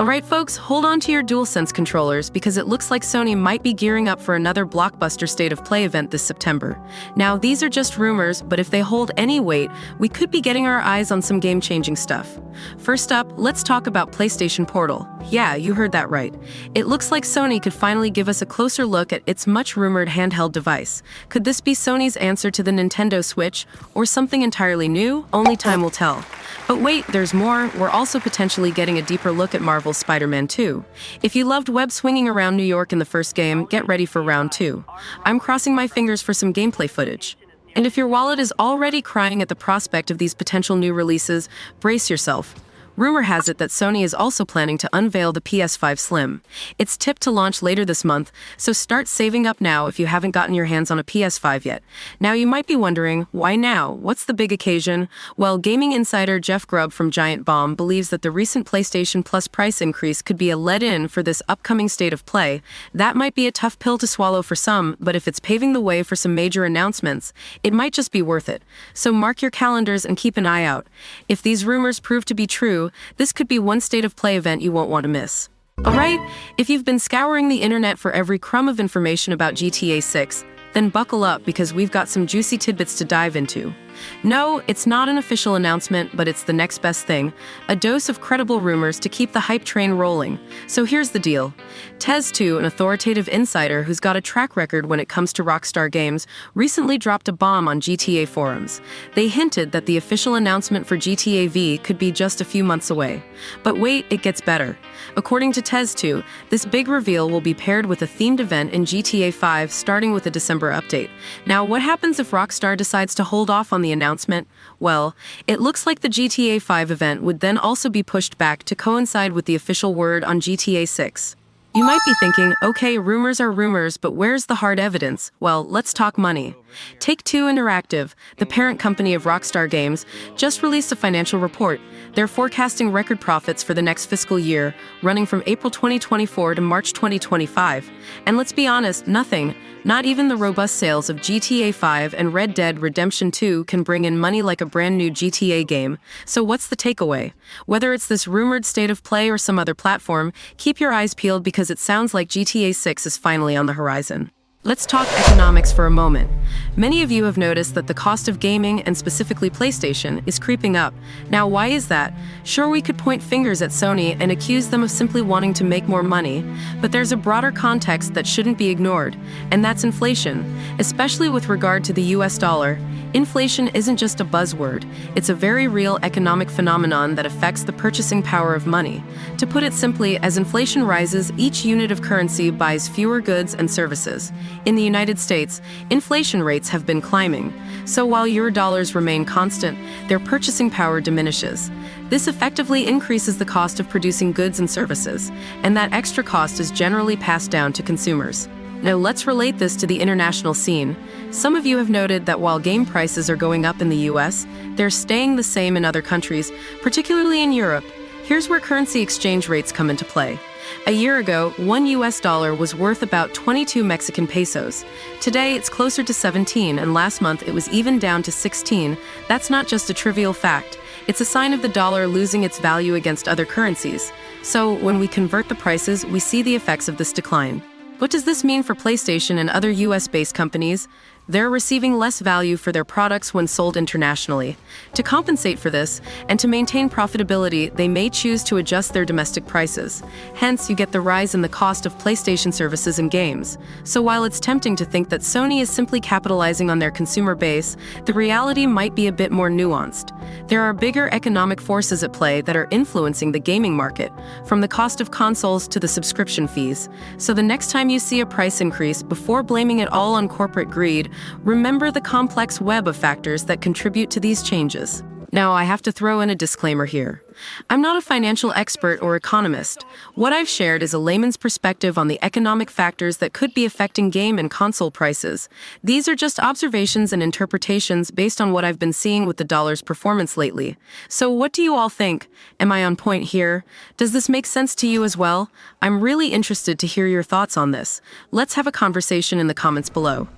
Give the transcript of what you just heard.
Alright folks, hold on to your DualSense controllers because it looks like Sony might be gearing up for another blockbuster State of Play event this September. Now, these are just rumors, but if they hold any weight, we could be getting our eyes on some game-changing stuff. First up, let's talk about PlayStation Portal. Yeah, you heard that right. It looks like Sony could finally give us a closer look at its much-rumored handheld device. Could this be Sony's answer to the Nintendo Switch, or something entirely new? Only time will tell. But wait, there's more. We're also potentially getting a deeper look at Marvel's Spiderman 2. If you loved web swinging around New York in the first game, get ready for round 2. I'm crossing my fingers for some gameplay footage. And if your wallet is already crying at the prospect of these potential new releases, brace yourself. Rumor has it that Sony is also planning to unveil the PS5 Slim. It's tipped to launch later this month, so start saving up now if you haven't gotten your hands on a PS5 yet. Now you might be wondering, why now? What's the big occasion? Well, gaming insider Jeff Grubb from Giant Bomb believes that the recent PlayStation Plus price increase could be a let-in for this upcoming State of Play. That might be a tough pill to swallow for some, but if it's paving the way for some major announcements, it might just be worth it. So mark your calendars and keep an eye out. If these rumors prove to be true, this could be one State of Play event you won't want to miss. Alright, if you've been scouring the internet for every crumb of information about GTA 6, then buckle up because we've got some juicy tidbits to dive into. No, it's not an official announcement, but it's the next best thing, a dose of credible rumors to keep the hype train rolling. So here's the deal. Tez2, an authoritative insider who's got a track record when it comes to Rockstar games, recently dropped a bomb on GTA forums. They hinted that the official announcement for GTA V could be just a few months away. But wait, it gets better. According to Tez2, this big reveal will be paired with a themed event in GTA 5 starting with a December update. Now, what happens if Rockstar decides to hold off on the announcement? Well, it looks like the GTA 5 event would then also be pushed back to coincide with the official word on GTA 6. You might be thinking, okay, rumors are rumors, but where's the hard evidence? Well, let's talk money. Take-Two Interactive, the parent company of Rockstar Games, just released a financial report. They're forecasting record profits for the next fiscal year, running from April 2024 to March 2025. And let's be honest, nothing, not even the robust sales of GTA 5 and Red Dead Redemption 2 can bring in money like a brand new GTA game. So what's the takeaway? Whether it's this rumored State of Play or some other platform, keep your eyes peeled because it sounds like GTA 6 is finally on the horizon. Let's talk economics for a moment. Many of you have noticed that the cost of gaming, and specifically PlayStation, is creeping up. Now, why is that? Sure, we could point fingers at Sony and accuse them of simply wanting to make more money, but there's a broader context that shouldn't be ignored, and that's inflation. Especially with regard to the US dollar, inflation isn't just a buzzword. It's a very real economic phenomenon that affects the purchasing power of money. To put it simply, as inflation rises, each unit of currency buys fewer goods and services. In the United States, inflation rates have been climbing. So while your dollars remain constant, their purchasing power diminishes. This effectively increases the cost of producing goods and services, and that extra cost is generally passed down to consumers. Now let's relate this to the international scene. Some of you have noted that while game prices are going up in the US, they're staying the same in other countries, particularly in Europe. Here's where currency exchange rates come into play. A year ago, one US dollar was worth about 22 Mexican pesos. Today, it's closer to 17, and last month it was even down to 16. That's not just a trivial fact. It's a sign of the dollar losing its value against other currencies. So, when we convert the prices, we see the effects of this decline. What does this mean for PlayStation and other US-based companies? They're receiving less value for their products when sold internationally. To compensate for this, and to maintain profitability, they may choose to adjust their domestic prices. Hence, you get the rise in the cost of PlayStation services and games. So while it's tempting to think that Sony is simply capitalizing on their consumer base, the reality might be a bit more nuanced. There are bigger economic forces at play that are influencing the gaming market, from the cost of consoles to the subscription fees. So the next time you see a price increase, before blaming it all on corporate greed, remember the complex web of factors that contribute to these changes. Now, I have to throw in a disclaimer here. I'm not a financial expert or economist. What I've shared is a layman's perspective on the economic factors that could be affecting game and console prices. These are just observations and interpretations based on what I've been seeing with the dollar's performance lately. So what do you all think? Am I on point here? Does this make sense to you as well? I'm really interested to hear your thoughts on this. Let's have a conversation in the comments below.